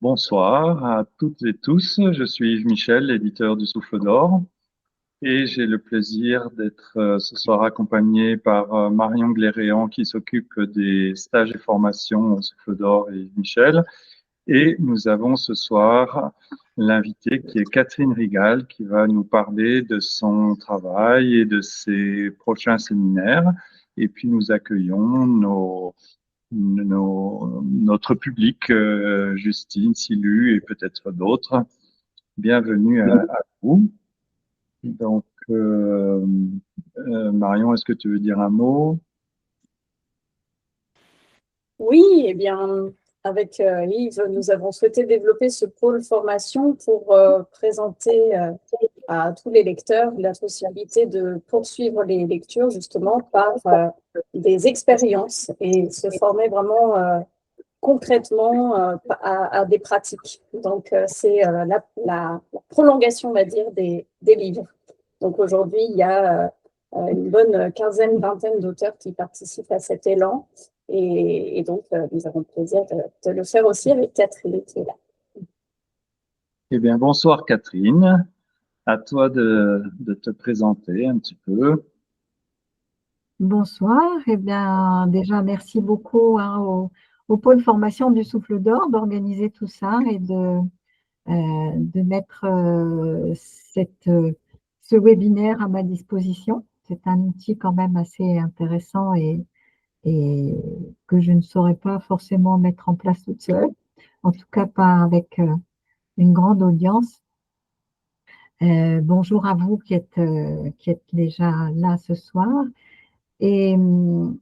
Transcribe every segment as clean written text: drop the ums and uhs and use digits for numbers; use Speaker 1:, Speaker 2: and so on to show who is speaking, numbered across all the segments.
Speaker 1: Bonsoir à toutes et tous. Je suis Yves Michel, éditeur du Souffle d'Or, et j'ai le plaisir d'être ce soir accompagné par Marion Gléréan qui s'occupe des stages et formations au Souffle d'Or et Yves Michel. Et nous avons ce soir l'invité qui est Catherine Rigal qui va nous parler de son travail et de ses prochains séminaires. Et puis nous accueillons notre public, Justine, Silu et peut-être d'autres. Bienvenue à vous. Donc, Marion, est-ce que tu veux dire un mot?
Speaker 2: Oui, eh bien, avec Yves, nous avons souhaité développer ce pôle formation pour présenter à tous les lecteurs la possibilité de poursuivre les lectures justement par des expériences et se former vraiment concrètement à des pratiques. Donc, c'est la prolongation, on va dire, des livres. Donc, aujourd'hui, il y a une bonne quinzaine, vingtaine d'auteurs qui participent à cet élan. Et donc, nous avons le plaisir de le faire aussi avec Catherine qui est là.
Speaker 1: Eh bien, bonsoir Catherine. À toi de te présenter un petit peu.
Speaker 3: Bonsoir. Eh bien, déjà, merci beaucoup au pôle formation du Souffle d'Or d'organiser tout ça et de mettre ce webinaire à ma disposition. C'est un outil quand même assez intéressant et que je ne saurais pas forcément mettre en place toute seule, en tout cas pas avec une grande audience. Bonjour à vous qui êtes déjà là ce soir. Et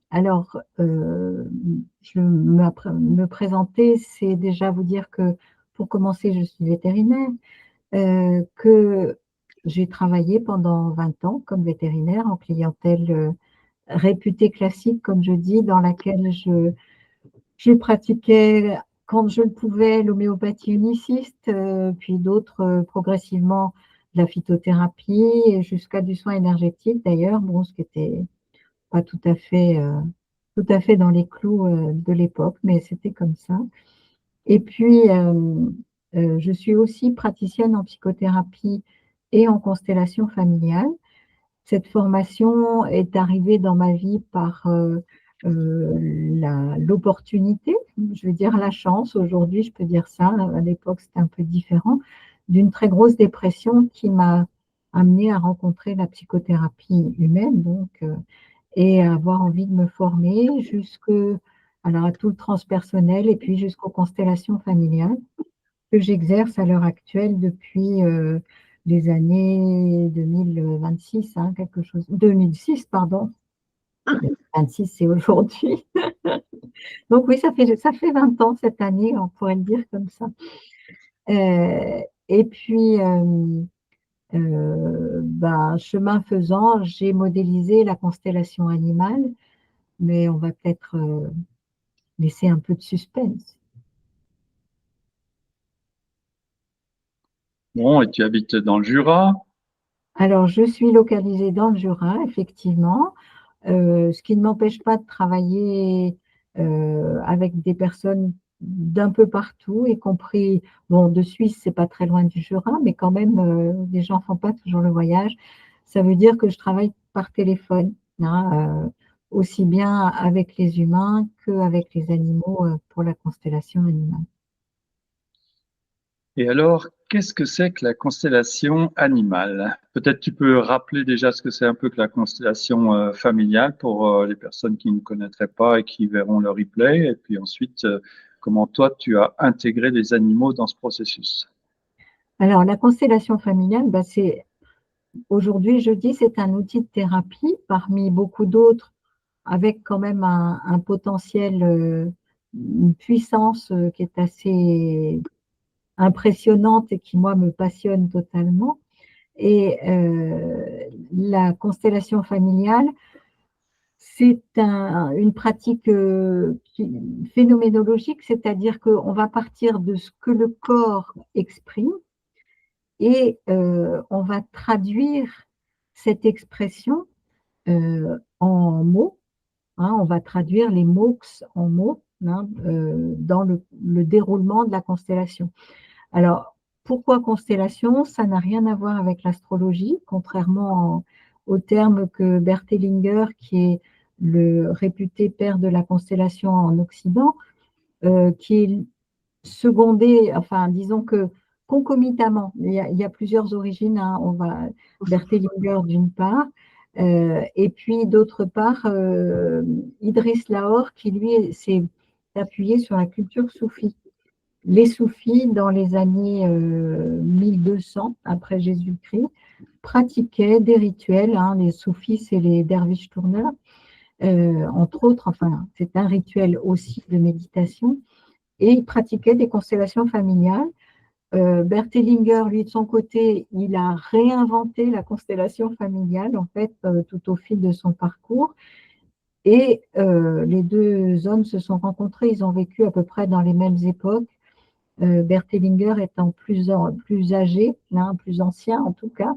Speaker 3: alors, me présenter, c'est déjà vous dire que, pour commencer, je suis vétérinaire, que j'ai travaillé pendant 20 ans comme vétérinaire en clientèle réputée classique, comme je dis, dans laquelle je pratiquais, quand je le pouvais, l'homéopathie uniciste, puis d'autres progressivement de la phytothérapie, et jusqu'à du soin énergétique d'ailleurs, bon, ce qui était pas tout à fait dans les clous de l'époque, mais c'était comme ça. Et puis, je suis aussi praticienne en psychothérapie et en constellation familiale. Cette formation est arrivée dans ma vie par l'opportunité, je veux dire la chance, aujourd'hui je peux dire ça, à l'époque c'était un peu différent, d'une très grosse dépression qui m'a amenée à rencontrer la psychothérapie humaine, donc et avoir envie de me former alors à tout le transpersonnel et puis jusqu'aux constellations familiales que j'exerce à l'heure actuelle depuis les années 2026, hein, 2006, pardon. 26, c'est aujourd'hui. Donc oui, ça fait 20 ans cette année, on pourrait le dire comme ça. Et puis, chemin faisant, j'ai modélisé la constellation animale, mais on va peut-être laisser un peu de suspense.
Speaker 1: Bon, et tu habites dans le Jura?
Speaker 3: Alors, je suis localisée dans le Jura, effectivement, ce qui ne m'empêche pas de travailler avec des personnes d'un peu partout, y compris, bon, de Suisse, c'est pas très loin du Jura, mais quand même, les gens ne font pas toujours le voyage. Ça veut dire que je travaille par téléphone, hein, aussi bien avec les humains qu'avec les animaux pour la constellation animale.
Speaker 1: Et alors, qu'est-ce que c'est que la constellation animale? Peut-être tu peux rappeler déjà ce que c'est un peu que la constellation familiale pour les personnes qui ne connaîtraient pas et qui verront le replay. Et puis ensuite, comment toi, tu as intégré les animaux dans ce processus.
Speaker 3: Alors, la constellation familiale, aujourd'hui, je dis, c'est un outil de thérapie parmi beaucoup d'autres, avec quand même un potentiel, une puissance qui est assez impressionnante et qui, moi, me passionne totalement. Et la constellation familiale, c'est une pratique phénoménologique, c'est-à-dire qu'on va partir de ce que le corps exprime et on va traduire cette expression en mots, hein, on va traduire les mots en mots hein, dans le déroulement de la constellation. Alors, pourquoi constellation? Ça n'a rien à voir avec l'astrologie, contrairement au terme que Bert Hellinger, qui est le réputé père de la constellation en Occident, qui est secondé, enfin, disons que concomitamment, il y a plusieurs origines, hein, Bert Hellinger d'une part, et puis d'autre part, Idriss Lahore, qui lui s'est appuyé sur la culture soufie. Les soufis, dans les années 1200 après Jésus-Christ, pratiquaient des rituels, hein. Les soufis, c'est les derviches tourneurs, entre autres, enfin, c'est un rituel aussi de méditation, et ils pratiquaient des constellations familiales. Bert Hellinger, lui, de son côté, il a réinventé la constellation familiale, en fait, tout au fil de son parcours. Et les deux hommes se sont rencontrés, ils ont vécu à peu près dans les mêmes époques. Bert Hellinger étant plus âgé, hein, plus ancien en tout cas,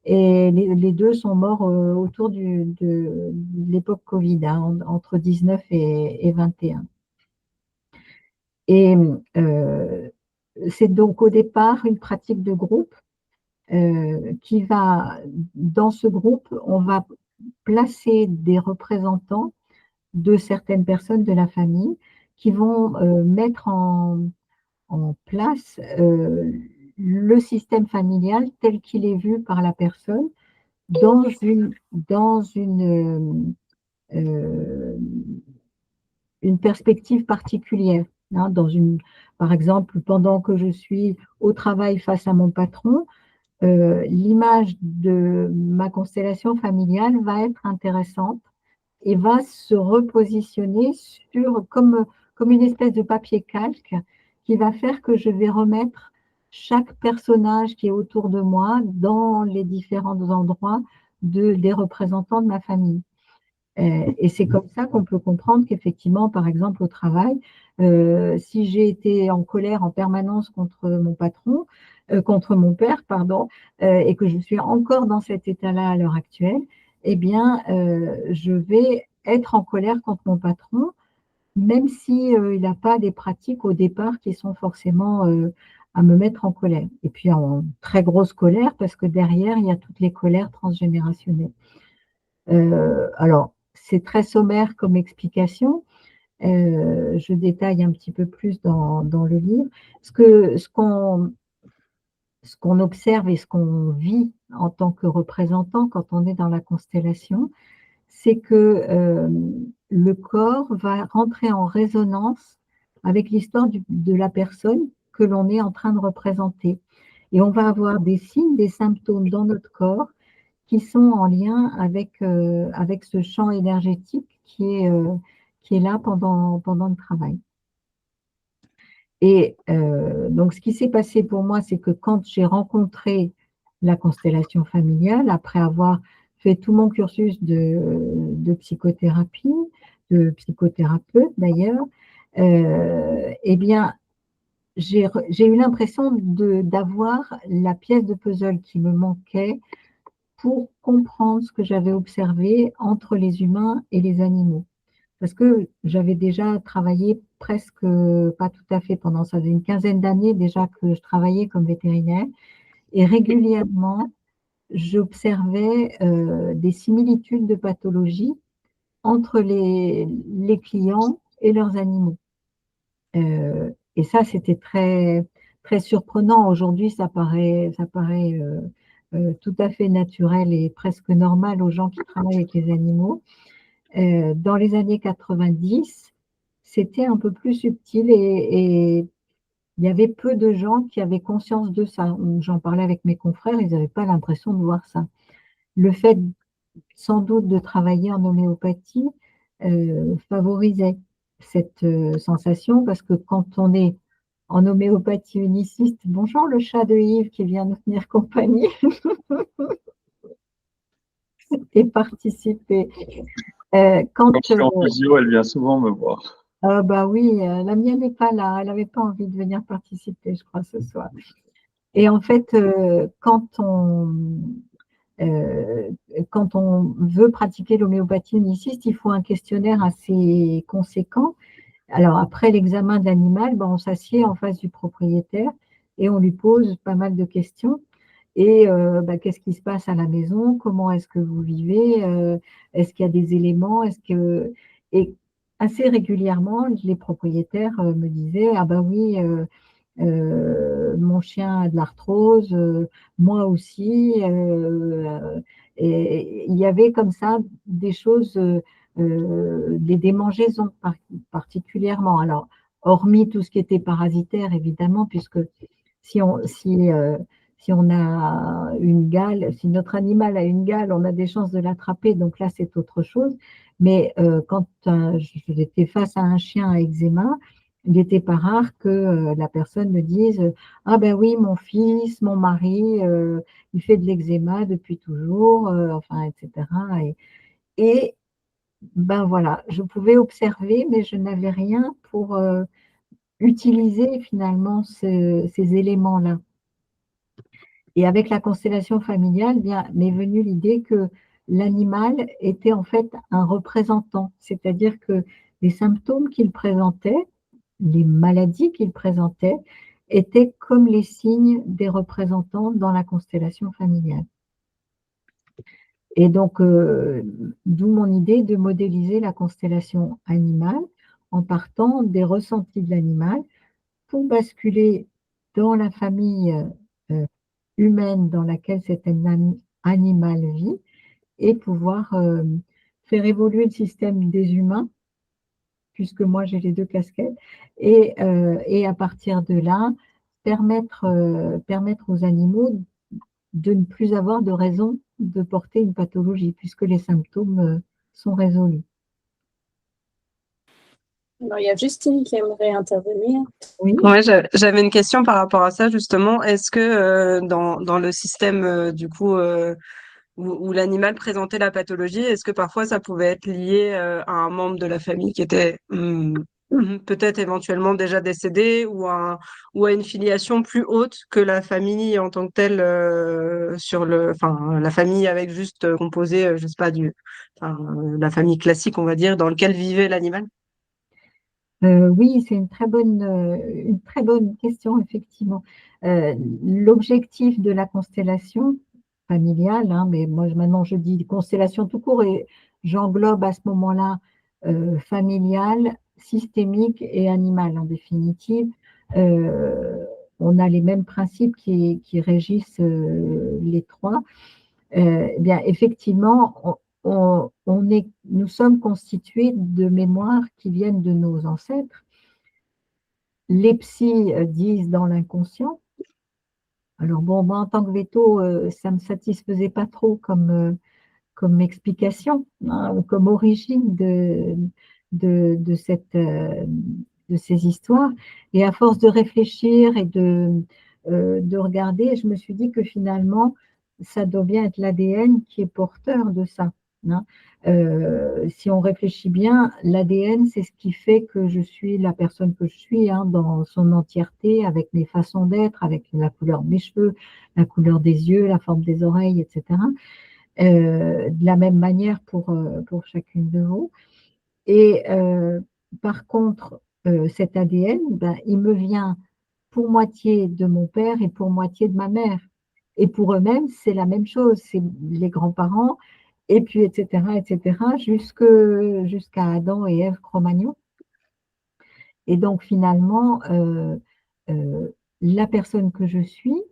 Speaker 3: et les deux sont morts autour de l'époque Covid, hein, entre 19 et 21. Et c'est donc au départ une pratique de groupe qui va, dans ce groupe, on va placer des représentants de certaines personnes de la famille qui vont mettre en place le système familial tel qu'il est vu par la personne dans une perspective particulière. Hein, par exemple, pendant que je suis au travail face à mon patron, l'image de ma constellation familiale va être intéressante et va se repositionner comme une espèce de papier calque qui va faire que je vais remettre chaque personnage qui est autour de moi dans les différents endroits des représentants de ma famille. Et c'est comme ça qu'on peut comprendre qu'effectivement, par exemple, au travail, si j'ai été en colère en permanence contre mon patron, contre mon père, pardon, et que je suis encore dans cet état-là à l'heure actuelle, eh bien, je vais être en colère contre mon patron, même si il n'a pas des pratiques au départ qui sont forcément à me mettre en colère. Et puis en très grosse colère, parce que derrière, il y a toutes les colères transgénérationnelles. Alors, c'est très sommaire comme explication. Je détaille un petit peu plus dans le livre. Ce qu'on observe et ce qu'on vit en tant que représentant quand on est dans la constellation, c'est que le corps va rentrer en résonance avec l'histoire de la personne que l'on est en train de représenter. Et on va avoir des signes, des symptômes dans notre corps qui sont en lien avec ce champ énergétique qui est là pendant le travail. Et donc, ce qui s'est passé pour moi, c'est que quand j'ai rencontré la constellation familiale, après avoir fait tout mon cursus de psychothérapie, de psychothérapeute d'ailleurs, eh bien, j'ai eu l'impression d'avoir la pièce de puzzle qui me manquait pour comprendre ce que j'avais observé entre les humains et les animaux. Parce que j'avais déjà travaillé presque, pas tout à fait pendant ça, une quinzaine d'années déjà que je travaillais comme vétérinaire. Et régulièrement, j'observais des similitudes de pathologie entre les clients et leurs animaux. Et ça, c'était très, très surprenant. Aujourd'hui, ça paraît tout à fait naturel et presque normal aux gens qui travaillent avec les animaux. Dans les années 90, c'était un peu plus subtil et il y avait peu de gens qui avaient conscience de ça. J'en parlais avec mes confrères, ils n'avaient pas l'impression de voir ça. Le fait sans doute de travailler en homéopathie favorisait cette sensation parce que quand on est en homéopathie uniciste, bonjour le chat de Yves qui vient nous tenir compagnie et participer.
Speaker 1: Quand je suis en physio, elle vient souvent me voir.
Speaker 3: Bah oui, la mienne n'est pas là, elle n'avait pas envie de venir participer, je crois, ce soir. Et en fait, quand on veut pratiquer l'homéopathie uniciste, il faut un questionnaire assez conséquent Alors, après l'examen de l'animal, ben, on s'assied en face du propriétaire et on lui pose pas mal de questions. Et bah, qu'est-ce qui se passe à la maison? Comment est-ce que vous vivez? Est-ce qu'il y a des éléments? Et assez régulièrement, les propriétaires me disaient: «Ah bah oui, mon chien a de l'arthrose, moi aussi», et il y avait comme ça des choses, des démangeaisons particulièrement. Alors, hormis tout ce qui était parasitaire évidemment, puisque si on si, si on a une gale, si notre animal a une gale, on a des chances de l'attraper, donc là, c'est autre chose. Mais quand j'étais face à un chien à eczéma, il n'était pas rare que la personne me dise: «Ah ben oui, mon fils, mon mari, il fait de l'eczéma depuis toujours», enfin et cetera. Et ben voilà, je pouvais observer, mais je n'avais rien pour utiliser finalement ces éléments-là. Et avec la constellation familiale, bien, m'est venue l'idée que l'animal était en fait un représentant, c'est-à-dire que les symptômes qu'il présentait, les maladies qu'il présentait, étaient comme les signes des représentants dans la constellation familiale. Et donc, d'où mon idée de modéliser la constellation animale en partant des ressentis de l'animal pour basculer dans la famille humaine dans laquelle cet animal vit et pouvoir faire évoluer le système des humains, puisque moi j'ai les deux casquettes, et à partir de là, permettre aux animaux de ne plus avoir de raison de porter une pathologie, puisque les symptômes sont résolus.
Speaker 2: Alors, il y a Justine qui aimerait intervenir.
Speaker 3: Oui.
Speaker 4: Ouais, j'avais une question par rapport à ça justement. Est-ce que dans le système du coup où l'animal présentait la pathologie, est-ce que parfois ça pouvait être lié à un membre de la famille qui était peut-être éventuellement déjà décédé ou à une filiation plus haute que la famille en tant que telle enfin la famille avec juste composé, je sais pas la famille classique on va dire dans lequel vivait l'animal?
Speaker 3: Oui, c'est une très bonne question, effectivement. L'objectif de la constellation familiale, hein, mais moi maintenant je dis constellation tout court et j'englobe à ce moment-là familiale, systémique et animale en définitive. Euh, on a les mêmes principes qui régissent les trois. Eh bien, effectivement, nous sommes constitués de mémoires qui viennent de nos ancêtres. Les psys disent dans l'inconscient. Alors bon, moi en tant que véto, ça ne me satisfaisait pas trop comme explication, hein, comme origine de ces histoires. Et à force de réfléchir et de regarder, je me suis dit que finalement, ça doit bien être l'ADN qui est porteur de ça, hein. Si on réfléchit bien, l'ADN, c'est ce qui fait que je suis la personne que je suis, hein, dans son entièreté, avec mes façons d'être, avec la couleur de mes cheveux, la couleur des yeux, la forme des oreilles, etc. De la même manière pour chacune de vous. Et par contre, cet ADN, ben, il me vient pour moitié de mon père et pour moitié de ma mère. Et pour eux-mêmes, c'est la même chose, c'est les grands-parents, et puis etc., jusqu'à Adam et Ève Cro-Magnon. Et donc finalement, la personne que je suis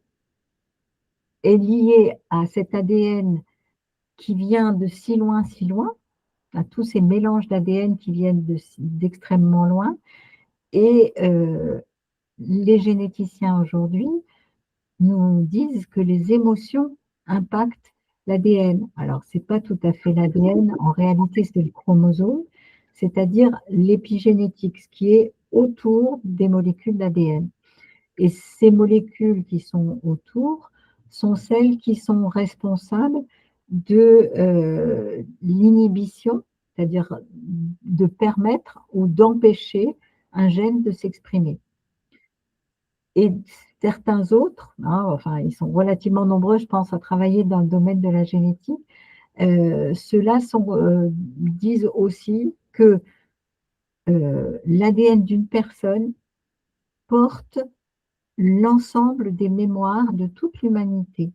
Speaker 3: est liée à cet ADN qui vient de si loin, à tous ces mélanges d'ADN qui viennent d'extrêmement loin. Et les généticiens aujourd'hui nous disent que les émotions impactent l'ADN. Alors, ce n'est pas tout à fait l'ADN, en réalité, c'est le chromosome, c'est-à-dire l'épigénétique, ce qui est autour des molécules d'ADN. Et ces molécules qui sont autour sont celles qui sont responsables de l'inhibition, c'est-à-dire de permettre ou d'empêcher un gène de s'exprimer. Et certains autres, hein, enfin ils sont relativement nombreux, je pense, à travailler dans le domaine de la génétique, ceux-là disent aussi que l'ADN d'une personne porte l'ensemble des mémoires de toute l'humanité.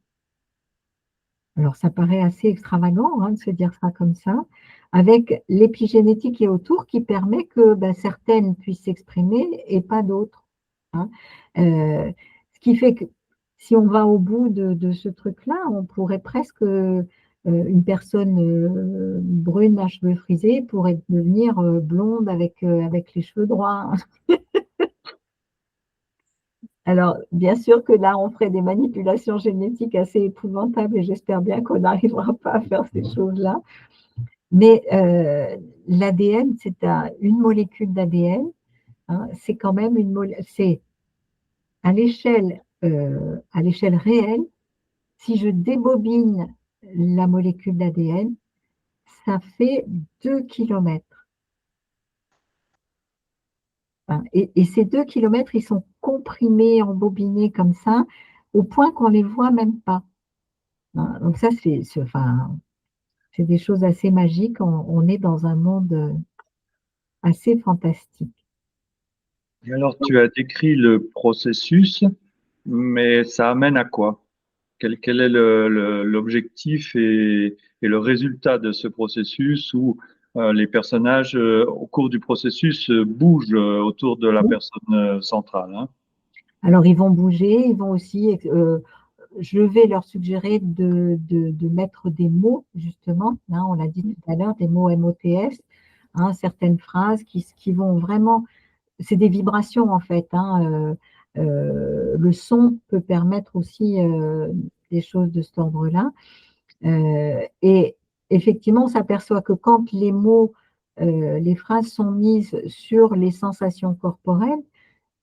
Speaker 3: Alors, ça paraît assez extravagant de se dire ça comme ça, avec l'épigénétique qui est autour qui permet que certaines puissent s'exprimer et pas d'autres. Ce qui fait que si on va au bout de ce truc-là, on pourrait presque, une personne brune à cheveux frisés pourrait devenir blonde avec les cheveux droits. Alors, bien sûr que là, on ferait des manipulations génétiques assez épouvantables et j'espère bien qu'on n'arrivera pas à faire ces choses-là. Mais l'ADN, c'est une molécule d'ADN, c'est quand même c'est à l'échelle réelle, si je débobine la molécule d'ADN, ça fait 2 kilomètres. Et ces 2 kilomètres, ils sont comprimés, embobinés comme ça, au point qu'on ne les voit même pas. Donc ça, c'est des choses assez magiques. On est dans un monde assez fantastique.
Speaker 1: Et alors, tu as décrit le processus, mais ça amène à quoi? Quel est l'objectif et le résultat de ce processus où les personnages, au cours du processus, bougent autour de la personne centrale, hein?
Speaker 3: Alors, ils vont bouger, ils vont aussi, je vais leur suggérer de mettre des mots, justement, on l'a dit tout à l'heure, des mots MOTS, certaines phrases qui vont vraiment, c'est des vibrations en fait. Le son peut permettre aussi des choses de cet ordre-là. Et effectivement, on s'aperçoit que quand les mots, les phrases sont mises sur les sensations corporelles,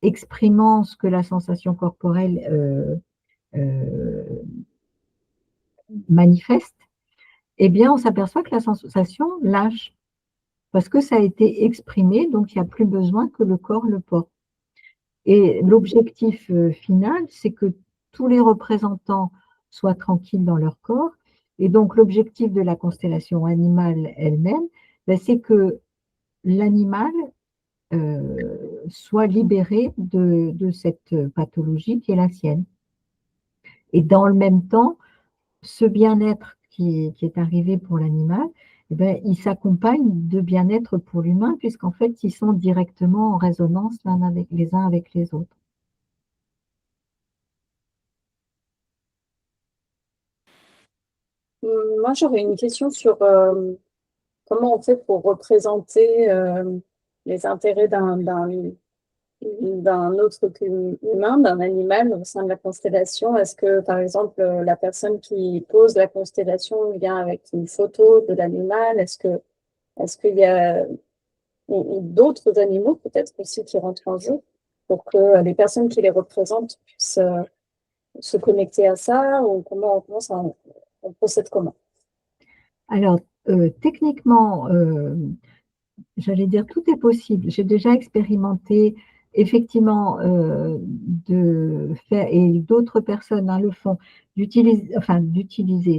Speaker 3: exprimant ce que la sensation corporelle manifeste, eh bien, on s'aperçoit que la sensation lâche parce que ça a été exprimé, donc il n'y a plus besoin que le corps le porte. Et l'objectif final, c'est que tous les représentants soient tranquilles dans leur corps. Et donc, l'objectif de la constellation animale elle-même, c'est que l'animal soit libéré de cette pathologie qui est la sienne. Et dans le même temps, ce bien-être qui est arrivé pour l'animal, il s'accompagne de bien-être pour l'humain, puisqu'en fait, ils sont directement en résonance les uns avec les autres.
Speaker 2: Moi, j'aurais une question sur comment on fait pour représenter les intérêts d'un autre qu'humain, d'un animal au sein de la constellation. Est-ce que, par exemple, la personne qui pose la constellation vient avec une photo de l'animal? Est-ce qu'il y a d'autres animaux peut-être aussi qui rentrent en jeu pour que les personnes qui les représentent puissent se connecter à ça, ou comment on procède comment?
Speaker 3: Alors, techniquement, j'allais dire tout est possible. J'ai déjà expérimenté effectivement de faire, et d'autres personnes le font, d'utiliser,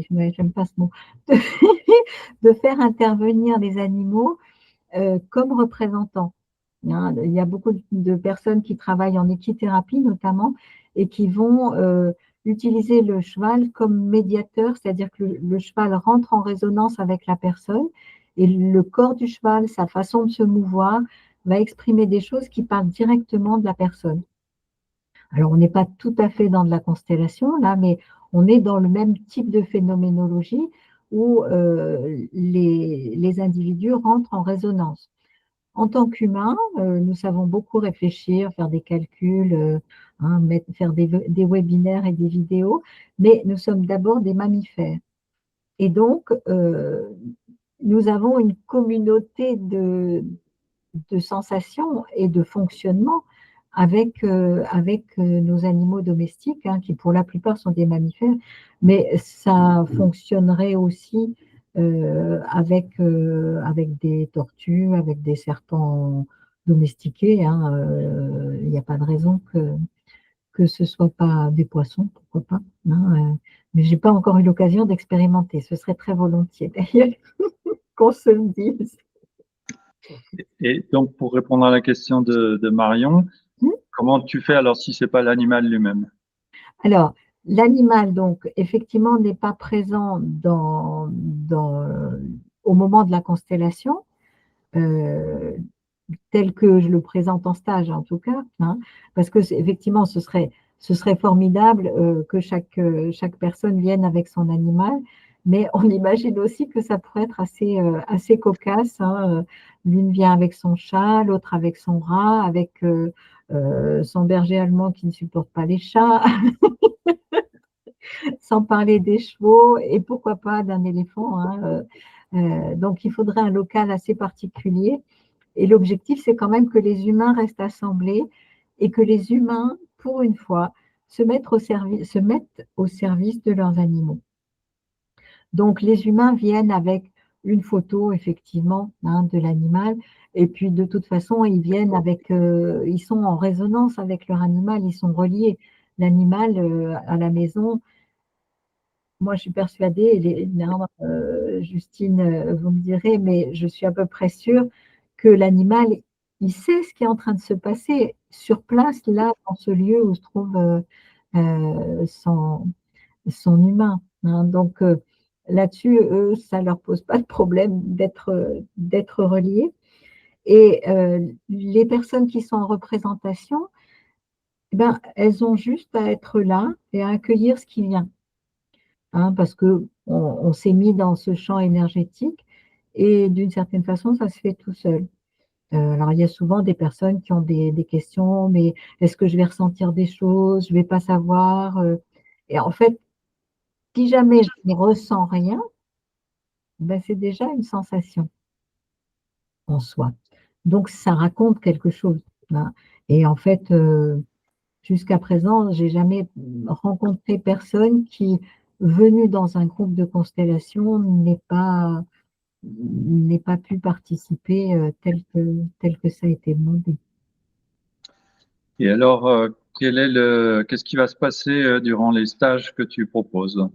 Speaker 3: j'aime pas ce mot, de faire intervenir les animaux comme représentants. Il y a beaucoup de personnes qui travaillent en équithérapie notamment et qui vont utiliser le cheval comme médiateur, c'est-à-dire que le cheval rentre en résonance avec la personne et le corps du cheval, sa façon de se mouvoir, va exprimer des choses qui parlent directement de la personne. Alors, on n'est pas tout à fait dans de la constellation là, mais on est dans le même type de phénoménologie où les individus rentrent en résonance. En tant qu'humains, nous savons beaucoup réfléchir, faire des calculs, faire des webinaires et des vidéos, mais nous sommes d'abord des mammifères. Et donc, nous avons une communauté de sensations et de fonctionnement avec nos animaux domestiques, qui pour la plupart sont des mammifères, mais ça fonctionnerait aussi avec des tortues, avec des serpents domestiqués. Il n'y a pas de raison que ce ne soit pas des poissons, pourquoi pas. Mais je n'ai pas encore eu l'occasion d'expérimenter. Ce serait très volontiers d'ailleurs qu'on se le dise.
Speaker 1: Et donc, pour répondre à la question de Marion, comment tu fais alors si c'est pas l'animal lui-même?
Speaker 3: Alors, l'animal, donc, effectivement, n'est pas présent au moment de la constellation, euh, tel que je le présente en stage, en tout cas, hein, parce que effectivement, ce serait formidable que chaque personne vienne avec son animal, mais on imagine aussi que ça pourrait être assez cocasse, hein. L'une vient avec son chat, l'autre avec son rat, avec son berger allemand qui ne supporte pas les chats, sans parler des chevaux et pourquoi pas d'un éléphant, hein. Donc, il faudrait un local assez particulier. Et l'objectif, c'est quand même que les humains restent assemblés et que les humains, pour une fois, se mettent au service de leurs animaux. Donc, les humains viennent avec une photo, effectivement, hein, de l'animal. Et puis, de toute façon, ils sont en résonance avec leur animal, ils sont reliés. L'animal, à la maison, moi, je suis persuadée, Justine, vous me direz, mais je suis à peu près sûre que l'animal, il sait ce qui est en train de se passer sur place, là, dans ce lieu où se trouve son humain, hein. Donc, là-dessus, eux, ça ne leur pose pas de problème d'être reliés. Et les personnes qui sont en représentation, eh ben, elles ont juste à être là et à accueillir ce qui vient. Hein, parce qu'on s'est mis dans ce champ énergétique et d'une certaine façon, ça se fait tout seul. Alors, il y a souvent des personnes qui ont des questions, mais est-ce que je vais ressentir des choses? Je ne vais pas savoir. Et en fait, si jamais je ne ressens rien, ben, c'est déjà une sensation en soi. Donc, ça raconte quelque chose, hein. Et en fait, jusqu'à présent, j'ai jamais rencontré personne qui, venu dans un groupe de constellation, n'ait pas pu participer tel que ça a été demandé.
Speaker 1: Et alors, qu'est-ce qui va se passer durant les stages que tu proposes?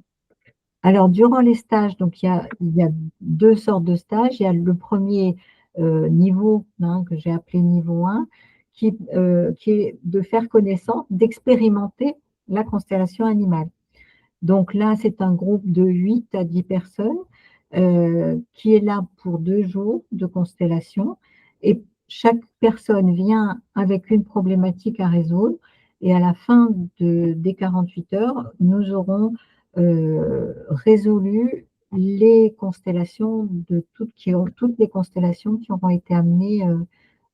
Speaker 3: Alors, durant les stages, donc il y a deux sortes de stages. Il y a le premier niveau, hein, que j'ai appelé niveau 1, qui est de faire connaissance, d'expérimenter la constellation animale. Donc là, c'est un groupe de 8 à 10 personnes qui est là pour 2 jours de constellation. Et chaque personne vient avec une problématique à résoudre. Et à la fin des 48 heures, nous aurons résolu les constellations toutes les constellations qui auront été amenées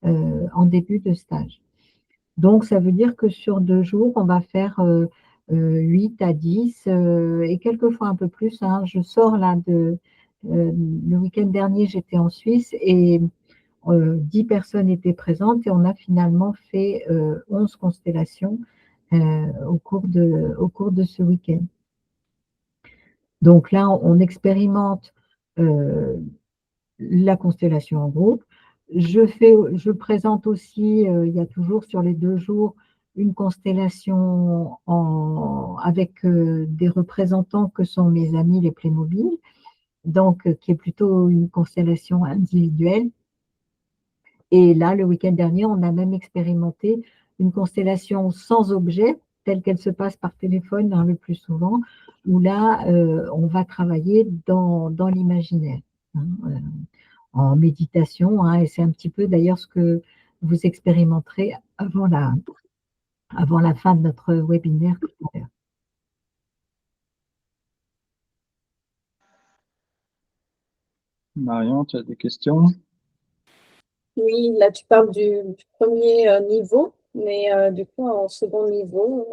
Speaker 3: en début de stage. Donc, ça veut dire que sur 2 jours, on va faire 8 à 10 et quelquefois un peu plus, hein. Je sors là le week-end dernier, j'étais en Suisse et 10 personnes étaient présentes et on a finalement fait 11 constellations au cours de ce week-end. Donc là, on expérimente la constellation en groupe. Je présente aussi, il y a toujours sur les 2 jours, une constellation avec des représentants que sont mes amis les Playmobil, donc qui est plutôt une constellation individuelle. Et là, le week-end dernier, on a même expérimenté une constellation sans objet, telle qu'elle se passe par téléphone, hein, le plus souvent, où là, on va travailler dans l'imaginaire, hein, en méditation, hein, et c'est un petit peu d'ailleurs ce que vous expérimenterez avant la fin de notre webinaire tout à l'heure.
Speaker 1: Marion, tu as des questions?
Speaker 2: Oui, là tu parles du premier niveau, mais du coup en second niveau,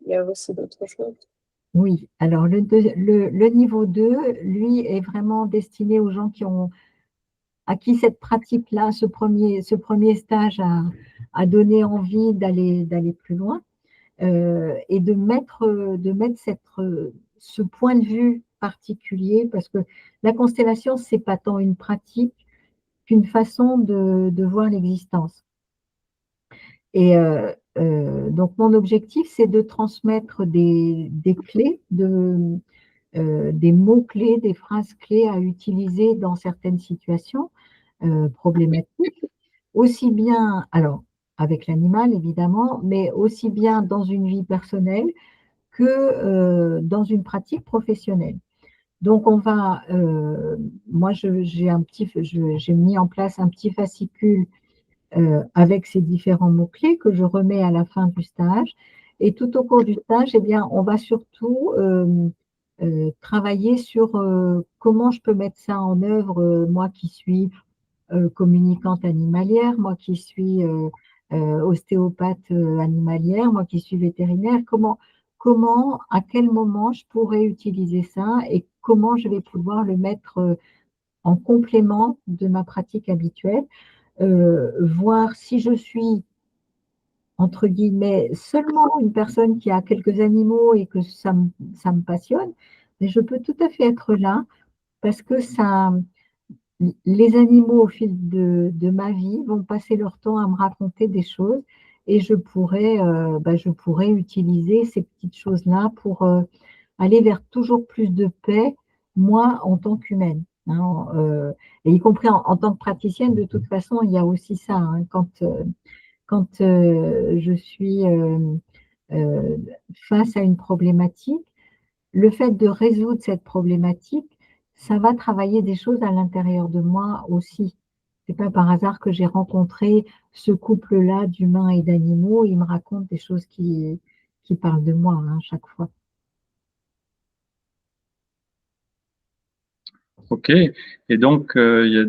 Speaker 2: il y a aussi d'autres choses.
Speaker 3: Oui, alors le niveau 2, lui, est vraiment destiné aux gens à qui cette pratique-là, ce premier stage a donné envie d'aller plus loin et de mettre ce point de vue particulier, parce que la constellation, ce n'est pas tant une pratique qu'une façon de voir l'existence. Et donc, mon objectif, c'est de transmettre des clés, des mots-clés, des phrases clés à utiliser dans certaines situations, problématiques, aussi bien, alors avec l'animal évidemment, mais aussi bien dans une vie personnelle que dans une pratique professionnelle. Donc on va, moi j'ai mis en place un petit fascicule avec ces différents mots-clés que je remets à la fin du stage. Et tout au cours du stage, eh bien, on va surtout travailler sur comment je peux mettre ça en œuvre, moi qui suis communicante animalière, moi qui suis ostéopathe animalière, moi qui suis vétérinaire, à quel moment je pourrais utiliser ça et comment je vais pouvoir le mettre en complément de ma pratique habituelle, voir si je suis, entre guillemets, seulement une personne qui a quelques animaux et que ça me passionne, mais je peux tout à fait être là parce que les animaux, au fil de ma vie, vont passer leur temps à me raconter des choses et je pourrais utiliser ces petites choses-là pour aller vers toujours plus de paix, moi, en tant qu'humaine. Hein, et y compris en tant que praticienne, de toute façon, il y a aussi ça. Hein, quand je suis face à une problématique, le fait de résoudre cette problématique, ça va travailler des choses à l'intérieur de moi aussi. C'est pas par hasard que j'ai rencontré ce couple-là d'humains et d'animaux. Ils me racontent des choses qui parlent de moi, hein, chaque fois.
Speaker 1: Ok. Et donc, il y a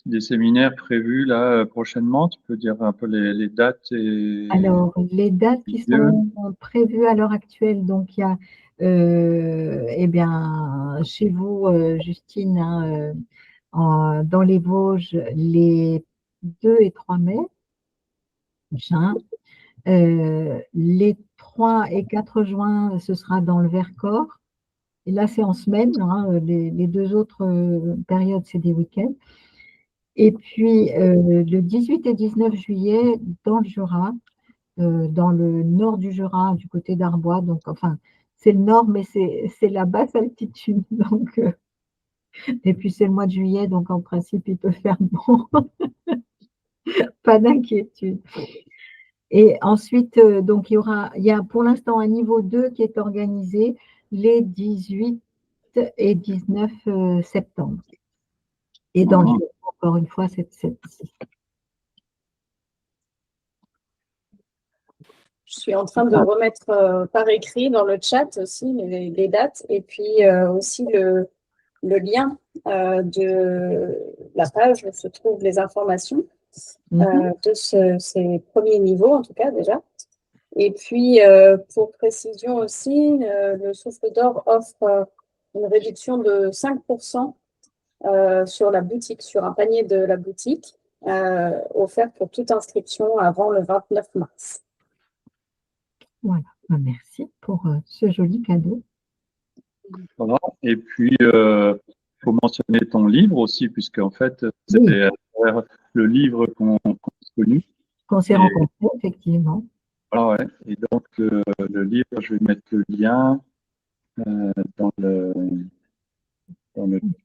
Speaker 1: des séminaires prévus là prochainement. Tu peux dire un peu les dates et
Speaker 3: Alors, les dates qui
Speaker 1: lieux?
Speaker 3: sont prévues à l'heure actuelle, donc il y a, eh bien, chez vous, Justine, hein, dans les Vosges, les 2 et 3 mai prochains. Les 3 et 4 juin, ce sera dans le Vercors. Et là, c'est en semaine, hein, les 2 autres périodes, c'est des week-ends. Et puis, le 18 et 19 juillet, dans le Jura, dans le nord du Jura, du côté d'Arbois. Donc, enfin, c'est le nord, mais c'est la basse altitude. Donc, et puis, c'est le mois de juillet, donc en principe, il peut faire bon, pas d'inquiétude. Et ensuite, donc, il y a pour l'instant un niveau 2 qui est organisé les 18 et 19 septembre. Et dans le Jura, encore une fois, c'est
Speaker 2: Je suis en train de remettre par écrit dans le chat aussi les dates et puis aussi le lien de la page où se trouvent les informations de ces premiers niveaux, en tout cas déjà. Et puis, pour précision aussi, le Souffle d'Or offre une réduction de 5% sur la boutique, sur un panier de la boutique, offert pour toute inscription avant le 29 mars.
Speaker 3: Voilà, merci pour ce joli cadeau.
Speaker 1: Voilà. Et puis, faut mentionner ton livre aussi, puisque en fait, c'est
Speaker 3: Oui.
Speaker 1: à travers le livre qu'on s'est connu.
Speaker 3: Qu'on s'est rencontrés, effectivement.
Speaker 1: Voilà, ouais. Et donc, le livre, je vais mettre le lien dans le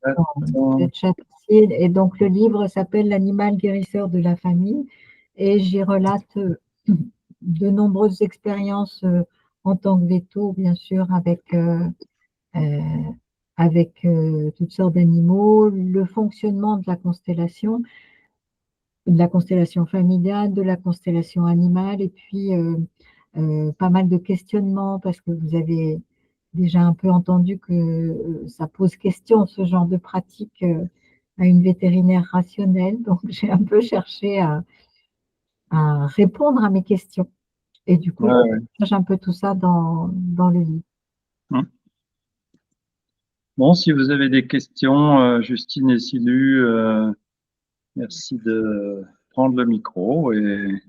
Speaker 1: chat.
Speaker 3: Dans le chat aussi. Et donc, le livre s'appelle L'animal guérisseur de la famille. Et j'y relate de nombreuses expériences en tant que véto, bien sûr, avec toutes sortes d'animaux, le fonctionnement de la constellation familiale, de la constellation animale, et puis pas mal de questionnements, parce que vous avez déjà un peu entendu que ça pose question, ce genre de pratique, à une vétérinaire rationnelle. Donc, j'ai un peu cherché à répondre à mes questions. Et du coup,
Speaker 1: Ouais.
Speaker 3: je partage un peu tout ça dans le livre.
Speaker 1: Bon, si vous avez des questions, Justine et Silu, merci de prendre le micro et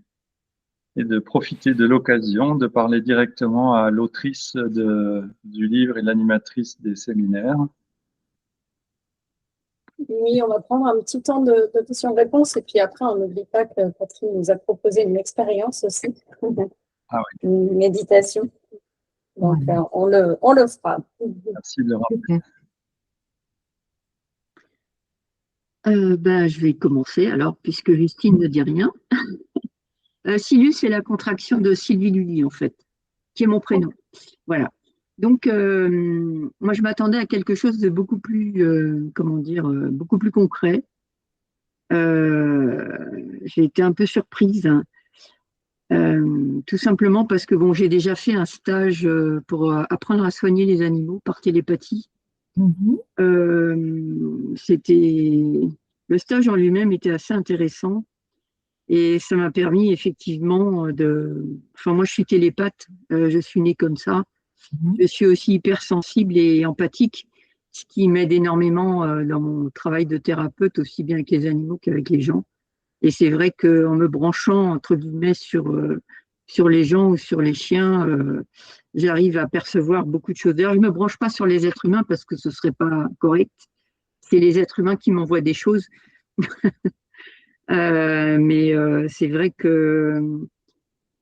Speaker 1: de profiter de l'occasion de parler directement à l'autrice du livre et l'animatrice des séminaires.
Speaker 2: Oui, on va prendre un petit temps de questions-réponses et puis après, on n'oublie pas que Catherine nous a proposé une expérience aussi,
Speaker 1: Ah oui,
Speaker 2: une méditation. Donc,
Speaker 3: Voilà.
Speaker 2: on le fera.
Speaker 1: merci de le rappeler.
Speaker 3: Super.
Speaker 5: Je vais commencer alors, puisque Justine ne dit rien. Silus, c'est la contraction de Sylvie Lully, en fait, qui est mon prénom. Voilà. Donc, moi, je m'attendais à quelque chose de beaucoup plus, comment dire, beaucoup plus concret. J'ai été un peu surprise, hein. Tout simplement parce que bon, j'ai déjà fait un stage pour apprendre à soigner les animaux par télépathie.
Speaker 3: Mhm.
Speaker 5: Le stage en lui-même était assez intéressant et ça m'a permis effectivement enfin moi je suis télépathe, je suis née comme ça.
Speaker 3: Mhm.
Speaker 5: Je suis aussi hypersensible et empathique, ce qui m'aide énormément dans mon travail de thérapeute, aussi bien avec les animaux qu'avec les gens. Et c'est vrai qu'en me branchant, entre guillemets, sur les gens ou sur les chiens, j'arrive à percevoir beaucoup de choses. D'ailleurs, je ne me branche pas sur les êtres humains parce que ce ne serait pas correct. C'est les êtres humains qui m'envoient des choses. Mais c'est vrai que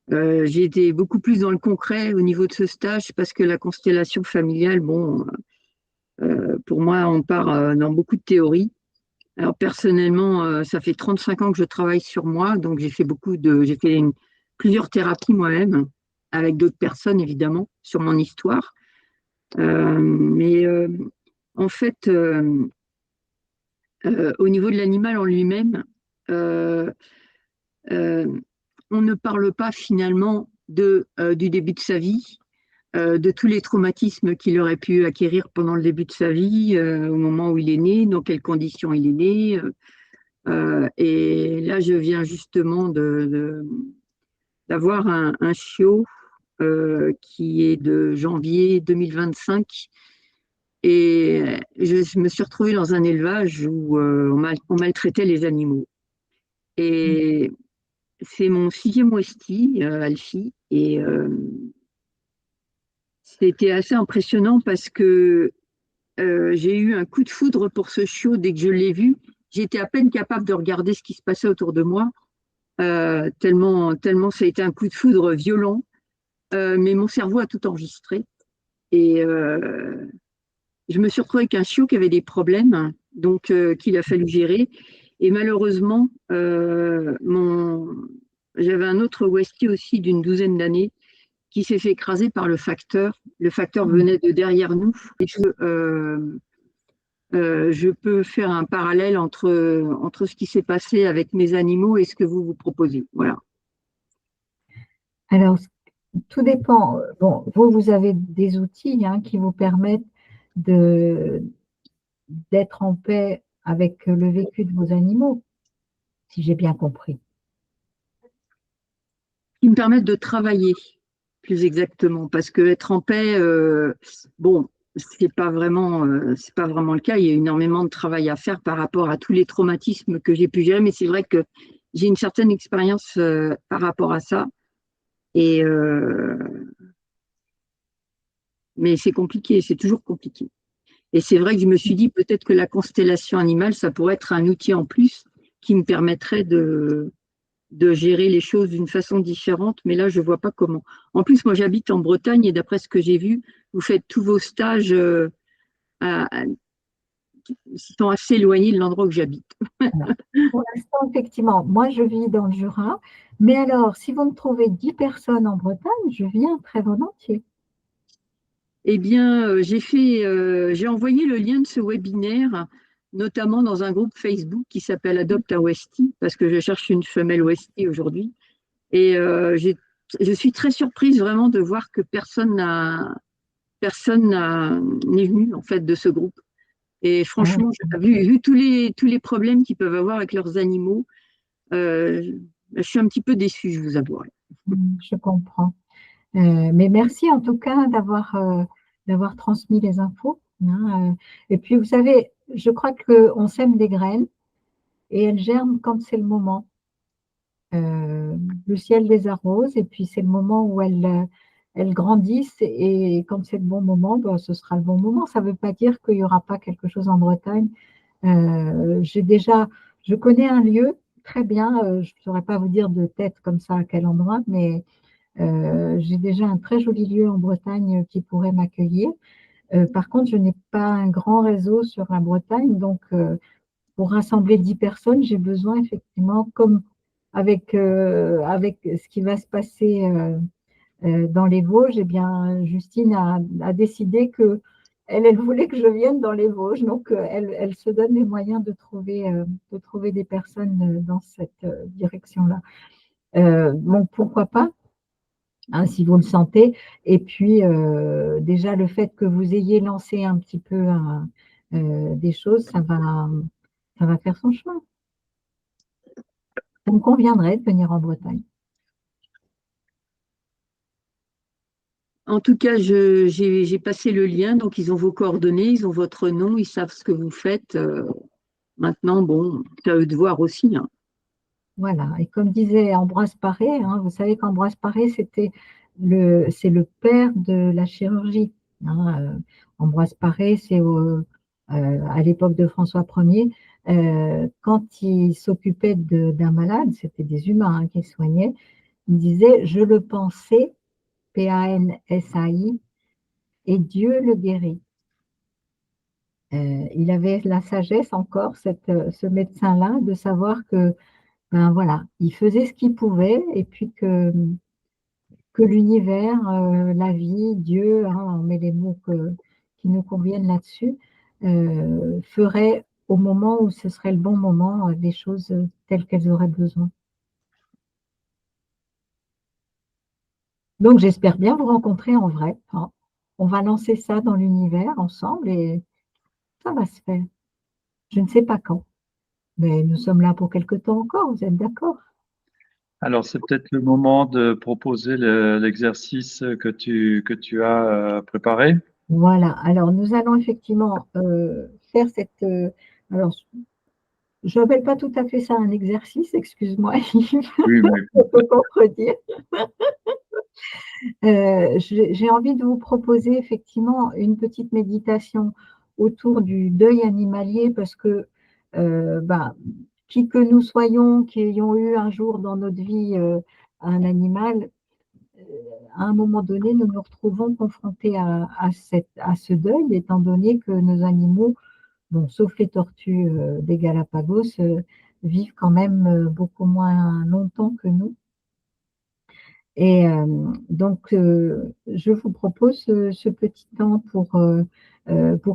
Speaker 5: j'ai été beaucoup plus dans le concret au niveau de ce stage parce que la constellation familiale, bon, pour moi, on part dans beaucoup de théories. Alors personnellement, ça fait 35 ans que je travaille sur moi, donc j'ai fait plusieurs thérapies moi-même, avec d'autres personnes évidemment, sur mon histoire. Mais en fait, au niveau de l'animal en lui-même, euh, euh, on ne parle pas finalement du début de sa vie, de tous les traumatismes qu'il aurait pu acquérir pendant le début de sa vie, au moment où il est né, dans quelles conditions il est né. Et là, je viens justement d'avoir un chiot qui est de janvier 2025. Et je me suis retrouvée dans un élevage où on maltraitait les animaux. Et c'est mon 6e Westie, Alfie. Et c'était assez impressionnant parce que j'ai eu un coup de foudre pour ce chiot dès que je l'ai vu. J'étais à peine capable de regarder ce qui se passait autour de moi. Tellement ça a été un coup de foudre violent, mais mon cerveau a tout enregistré. Et je me suis retrouvée avec un chiot qui avait des problèmes, donc qu'il a fallu gérer. Et malheureusement, j'avais un autre Westie aussi d'une 12aine d'années qui s'est fait écraser par le facteur. Le facteur venait de derrière nous. Et je peux faire un parallèle entre ce qui s'est passé avec mes animaux et ce que vous proposez. Voilà.
Speaker 3: Alors, tout dépend. Bon, vous avez des outils qui vous permettent d'être en paix avec le vécu de vos animaux, si j'ai bien compris.
Speaker 5: Qui me permettent de travailler plus exactement, parce que être en paix, bon, c'est pas vraiment le cas. Il y a énormément de travail à faire par rapport à tous les traumatismes que j'ai pu gérer, mais c'est vrai que j'ai une certaine expérience par rapport à ça. Et mais c'est compliqué, c'est toujours compliqué. Et c'est vrai que je me suis dit peut-être que la constellation animale, ça pourrait être un outil en plus qui me permettrait de gérer les choses d'une façon différente, mais là, je ne vois pas comment. En plus, moi, j'habite en Bretagne et d'après ce que j'ai vu, vous faites tous vos stages qui sont assez éloignés de l'endroit où j'habite.
Speaker 3: Pour l'instant, effectivement, moi, je vis dans le Jura, mais alors, si vous me trouvez 10 personnes en Bretagne, je viens très volontiers.
Speaker 5: Eh bien, j'ai envoyé le lien de ce webinaire, notamment dans un groupe Facebook qui s'appelle Adopte à Westie, parce que je cherche une femelle Westie aujourd'hui. Et je suis très surprise vraiment de voir que personne n'est venu en fait de ce groupe. Et franchement, vu tous les problèmes qu'ils peuvent avoir avec leurs animaux, je suis un petit peu déçue, je vous avouerai.
Speaker 3: Je comprends. Mais merci en tout cas d'avoir transmis les infos. Et puis, vous savez, je crois qu'on sème des graines et elles germent quand c'est le moment. Le ciel les arrose et puis c'est le moment où elles grandissent et quand c'est le bon moment, ce sera le bon moment. Ça ne veut pas dire qu'il n'y aura pas quelque chose en Bretagne. Je connais un lieu très bien, je ne saurais pas vous dire de tête comme ça à quel endroit, mais j'ai déjà un très joli lieu en Bretagne qui pourrait m'accueillir. Par contre, je n'ai pas un grand réseau sur la Bretagne, donc pour rassembler 10 personnes, j'ai besoin effectivement, comme avec ce qui va se passer dans les Vosges, eh bien, Justine a décidé que elle voulait que je vienne dans les Vosges, donc elle se donne les moyens de trouver des personnes dans cette direction-là. Donc pourquoi pas, hein, si vous le sentez. Et puis déjà le fait que vous ayez lancé un petit peu des choses, ça va faire son chemin. Ça me conviendrait de venir en Bretagne.
Speaker 5: En tout cas, j'ai passé le lien, donc ils ont vos coordonnées, ils ont votre nom, ils savent ce que vous faites. Maintenant, bon, c'est à eux de voir aussi, hein.
Speaker 3: Voilà, et comme disait Ambroise Paré, hein, vous savez qu'Ambroise Paré, c'est le père de la chirurgie, hein. Ambroise Paré, à l'époque de François Ier, quand il s'occupait d'un malade, c'était des humains, hein, qu'il soignait, il disait: je le pensais, Pansai, et Dieu le guérit. Il avait la sagesse encore, ce médecin-là, de savoir que ben voilà, il faisait ce qu'il pouvait et puis que l'univers, la vie, Dieu, hein, on met les mots qui nous conviennent là-dessus, ferait au moment où ce serait le bon moment, des choses telles qu'elles auraient besoin. Donc j'espère bien vous rencontrer en vrai, hein. On va lancer ça dans l'univers ensemble et ça va se faire. Je ne sais pas quand, mais nous sommes là pour quelque temps encore, vous êtes d'accord?
Speaker 1: Alors, c'est peut-être le moment de proposer l'exercice que tu as préparé.
Speaker 3: Voilà, alors nous allons effectivement faire alors je n'appelle pas tout à fait ça un exercice, excuse-moi, Yves,
Speaker 1: Oui, mais
Speaker 3: je peux contredire. J'ai envie de vous proposer effectivement une petite méditation autour du deuil animalier parce que ben, qui que nous soyons, qui ayons eu un jour dans notre vie un animal, à un moment donné, nous nous retrouvons confrontés à ce deuil, étant donné que nos animaux, bon, sauf les tortues des Galapagos, vivent quand même beaucoup moins longtemps que nous. Et donc, je vous propose ce petit temps pour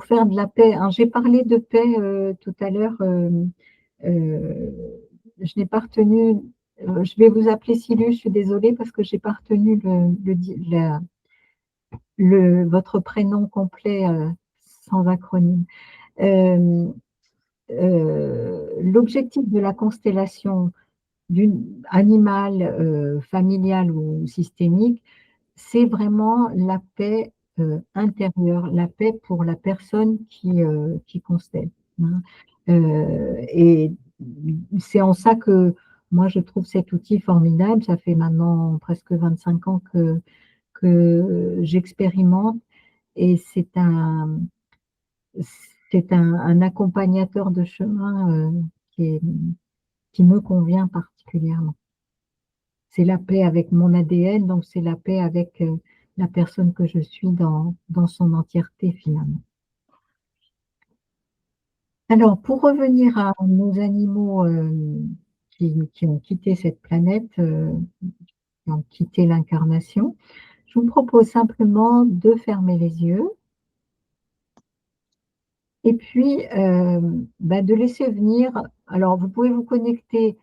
Speaker 3: faire de la paix. Alors, j'ai parlé de paix tout à l'heure. Euh, je n'ai pas retenu, je vais vous appeler Silus, je suis désolée parce que je n'ai pas retenu votre prénom complet sans acronyme. Euh, L'objectif de la constellation animale, familiale ou systémique, c'est vraiment la paix intérieure, la paix pour la personne qui constelle, hein. Et c'est en ça que moi, je trouve cet outil formidable. Ça fait maintenant presque 25 ans que j'expérimente et c'est un accompagnateur de chemin qui me convient particulièrement. C'est la paix avec mon ADN, donc c'est la paix avec la personne que je suis dans son entièreté finalement. Alors, pour revenir à nos animaux qui ont quitté cette planète, qui ont quitté l'incarnation, je vous propose simplement de fermer les yeux et puis ben, de laisser venir. Alors, vous pouvez vous connecter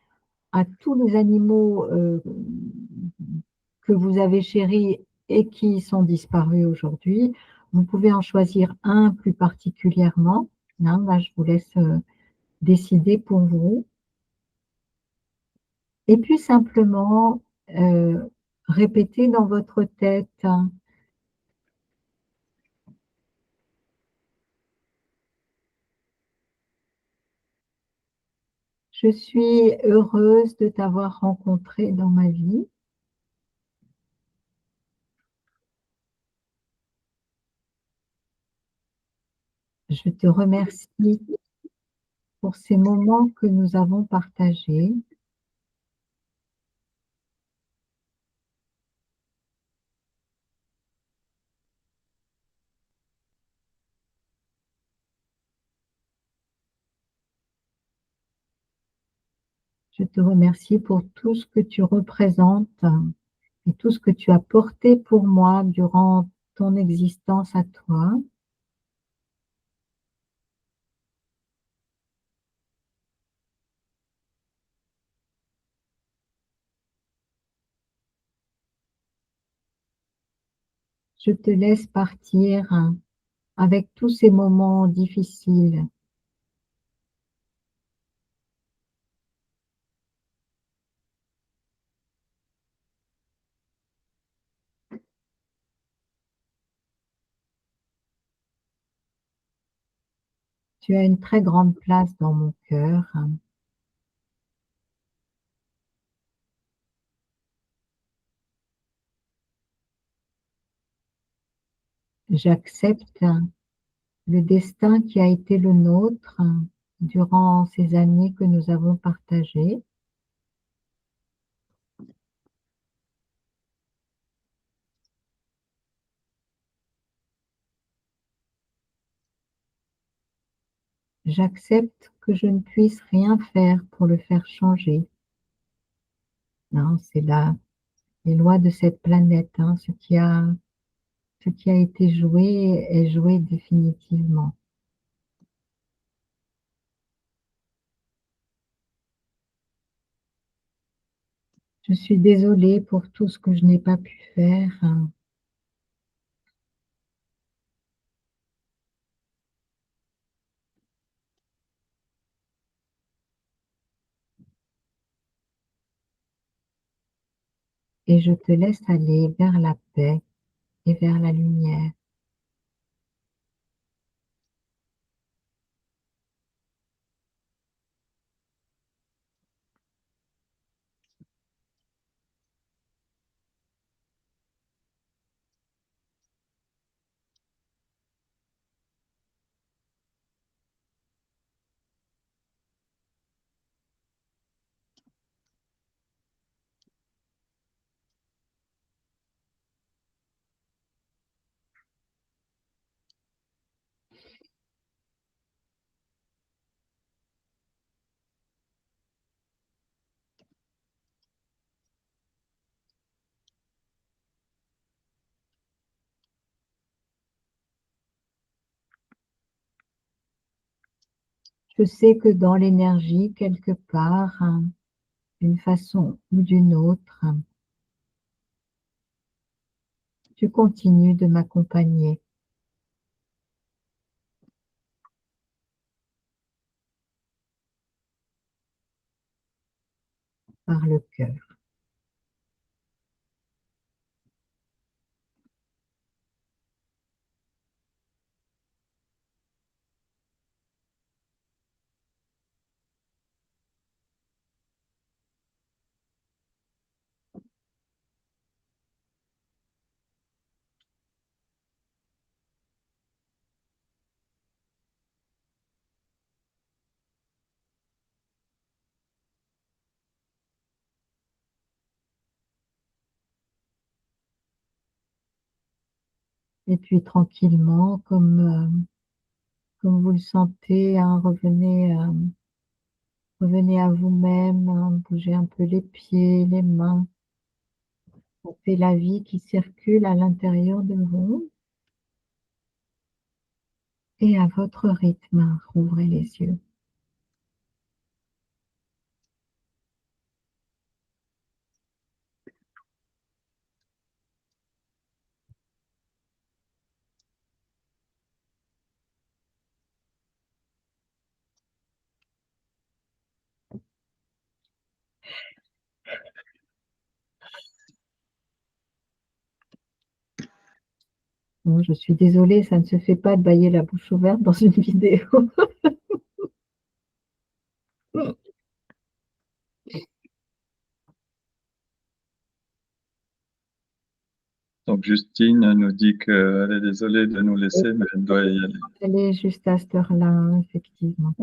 Speaker 3: à tous les animaux que vous avez chéris et qui sont disparus aujourd'hui. Vous pouvez en choisir un plus particulièrement, hein. Là, je vous laisse décider pour vous. Et puis simplement répéter dans votre tête, hein, je suis heureuse de t'avoir rencontré dans ma vie. Je te remercie pour ces moments que nous avons partagés. Je te remercie pour tout ce que tu représentes et tout ce que tu as porté pour moi durant ton existence à toi. Je te laisse partir avec tous ces moments difficiles. Tu as une très grande place dans mon cœur. J'accepte le destin qui a été le nôtre durant ces années que nous avons partagées. J'accepte que je ne puisse rien faire pour le faire changer. Non, c'est les lois de cette planète. Hein. Ce qui a été joué est joué définitivement. Je suis désolée pour tout ce que je n'ai pas pu faire. Et je te laisse aller vers la paix et vers la lumière. Je sais que dans l'énergie, quelque part, d'une façon ou d'une autre, tu continues de m'accompagner par le cœur. Et puis tranquillement, comme vous le sentez, hein, revenez à vous-même, hein, bougez un peu les pieds, les mains. Sentez la vie qui circule à l'intérieur de vous. Et à votre rythme, rouvrez les yeux. Bon, je suis désolée, ça ne se fait pas de bâiller la bouche ouverte dans une vidéo.
Speaker 1: Donc Justine nous dit qu'elle est désolée de nous laisser, mais elle doit y aller.
Speaker 3: Elle est juste à cette heure-là, hein, effectivement.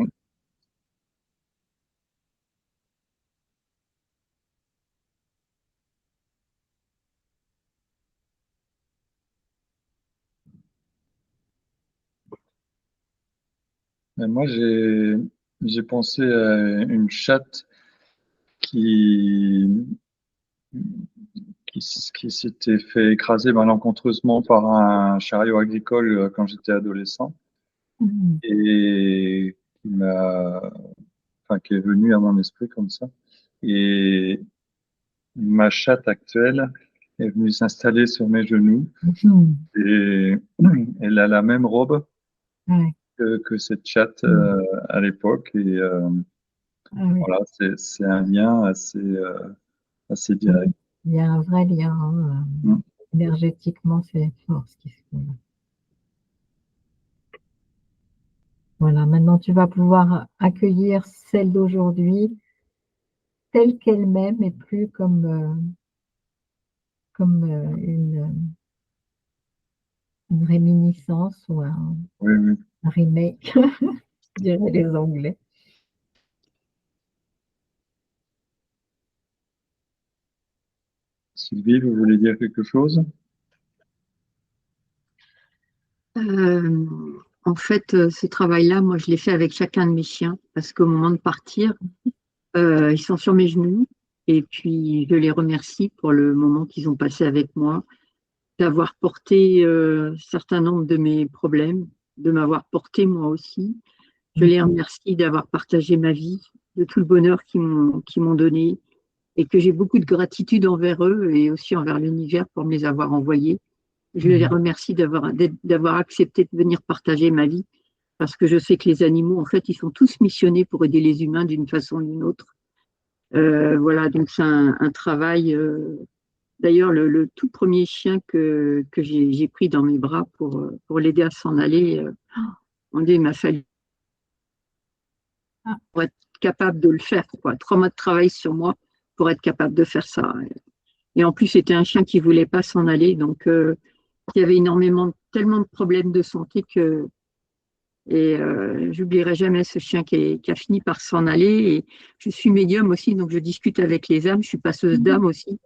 Speaker 1: Et moi, j'ai pensé à une chatte qui, qui s'était fait écraser malencontreusement par un chariot agricole quand j'étais adolescent et qui est venu à mon esprit comme ça. Et ma chatte actuelle est venue s'installer sur mes genoux et elle a la même robe que cette chatte à l'époque. Et voilà, c'est un lien assez direct.
Speaker 3: Il y a un vrai lien énergétiquement, c'est fort ce qui se fait. Voilà, maintenant tu vas pouvoir accueillir celle d'aujourd'hui telle qu'elle-même et plus comme une réminiscence ou un remake, diraient les Anglais.
Speaker 1: Sylvie, vous voulez dire quelque chose?
Speaker 5: En fait, ce travail-là, moi, je l'ai fait avec chacun de mes chiens parce qu'au moment de partir, ils sont sur mes genoux et puis je les remercie pour le moment qu'ils ont passé avec moi, d'avoir porté un certain nombre de mes problèmes, de m'avoir porté moi aussi. Je les remercie d'avoir partagé ma vie, de tout le bonheur qu'ils m'ont donné et que j'ai beaucoup de gratitude envers eux et aussi envers l'univers pour me les avoir envoyés. Je les remercie d'avoir accepté de venir partager ma vie parce que je sais que les animaux, en fait, ils sont tous missionnés pour aider les humains d'une façon ou d'une autre. Voilà, donc c'est un travail. D'ailleurs, le tout premier chien que j'ai pris dans mes bras pour l'aider à s'en aller, il m'a fallu pour être capable de le faire, quoi. 3 mois de travail sur moi pour être capable de faire ça. Et en plus, c'était un chien qui ne voulait pas s'en aller, donc il y avait tellement de problèmes de santé que. Et j'oublierai jamais ce chien qui a fini par s'en aller. Et je suis médium aussi, donc je discute avec les âmes. Je suis passeuse d'âmes aussi.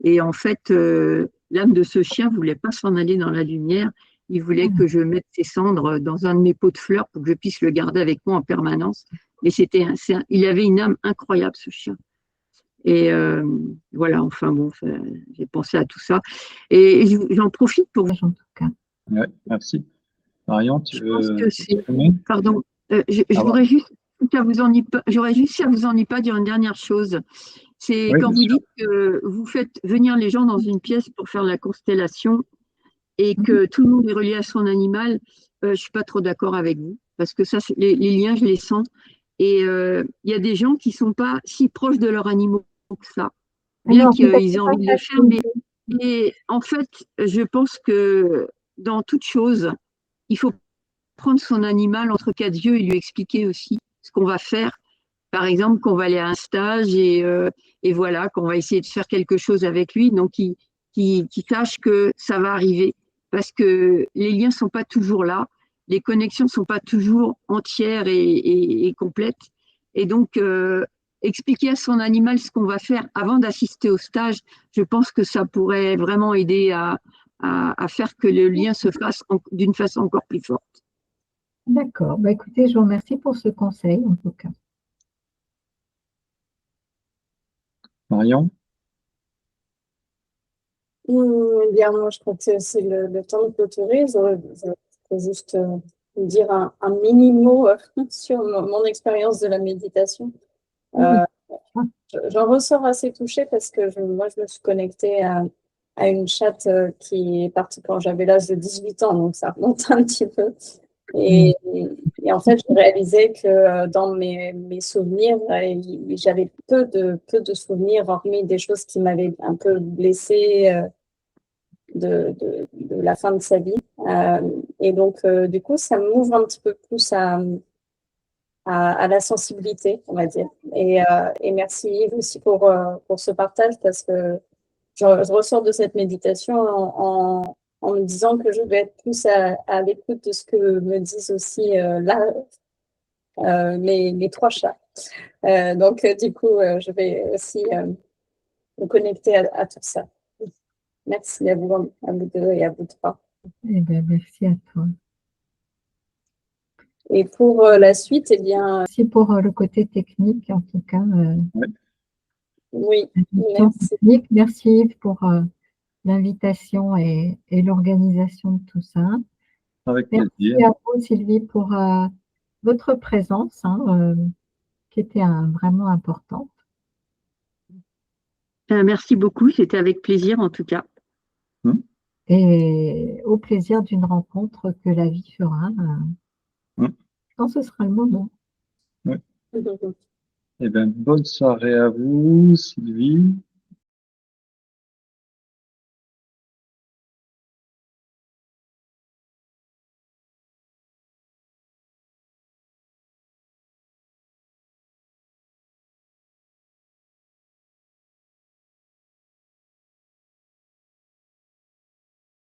Speaker 5: Et en fait, l'âme de ce chien voulait pas s'en aller dans la lumière. Il voulait que je mette ses cendres dans un de mes pots de fleurs pour que je puisse le garder avec moi en permanence. Mais il avait une âme incroyable, ce chien. Et voilà, enfin bon, j'ai pensé à tout ça. Et j'en profite pour vous.
Speaker 3: En tout cas.
Speaker 1: Ouais, merci. Marion, tu
Speaker 5: Je pense
Speaker 1: veux
Speaker 5: que c'est.
Speaker 1: exprimer?
Speaker 5: Pardon, j'aurais juste à vous en y pas dire une dernière chose. C'est
Speaker 1: Oui,
Speaker 5: quand
Speaker 1: bien
Speaker 5: vous
Speaker 1: sûr.
Speaker 5: dites que vous faites venir les gens dans une pièce pour faire la constellation et que tout le monde est relié à son animal, je suis pas trop d'accord avec vous parce que ça, les liens, je les sens. Et il y a des gens qui sont pas si proches de leurs animaux que ça, bien
Speaker 3: Alors, peut-être
Speaker 5: qu'ils aient envie de le faire. Mais en fait, je pense que dans toute chose, il faut prendre son animal entre quatre yeux et lui expliquer aussi ce qu'on va faire. Par exemple, qu'on va aller à un stage et voilà, qu'on va essayer de faire quelque chose avec lui, donc qu'il sache que ça va arriver. Parce que les liens ne sont pas toujours là, les connexions ne sont pas toujours entières et complètes. Et donc, expliquer à son animal ce qu'on va faire avant d'assister au stage, je pense que ça pourrait vraiment aider à faire que le lien se fasse d'une façon encore plus forte.
Speaker 3: D'accord. Bah, écoutez, je vous remercie pour ce conseil, en tout cas.
Speaker 1: Marion?
Speaker 2: Eh bien, moi, je crois que c'est le temps de clôturer. Je juste dire un mini mot sur mon expérience de la méditation. J'en ressors assez touchée parce que moi, je me suis connectée à une chatte qui est partie quand j'avais l'âge de 18 ans, donc ça remonte un petit peu. Et en fait, je réalisais que dans mes souvenirs, j'avais peu de souvenirs, hormis des choses qui m'avaient un peu blessée de la fin de sa vie. Et donc, du coup, ça m'ouvre un petit peu plus à la sensibilité, on va dire. Et merci Yves aussi pour ce partage parce que je ressors de cette méditation en me disant que je vais être plus à l'écoute de ce que me disent aussi là mes 3 chats. Donc, du coup, je vais aussi me connecter à tout ça. Merci à vous deux et à vous 3.
Speaker 3: Eh bien, merci à toi.
Speaker 2: Et pour la suite, eh bien.
Speaker 3: Merci pour le côté technique, en tout cas.
Speaker 1: Ouais.
Speaker 2: Oui,
Speaker 3: Merci.
Speaker 2: merci.
Speaker 3: Merci Yves pour l'invitation et l'organisation de tout ça.
Speaker 1: Avec
Speaker 3: Merci
Speaker 1: plaisir.
Speaker 3: à vous Sylvie pour votre présence qui était vraiment importante.
Speaker 5: Merci beaucoup, c'était avec plaisir en tout cas.
Speaker 3: Et au plaisir d'une rencontre que la vie fera quand ce sera le moment.
Speaker 1: Eh bien, bonne soirée à vous, Sylvie.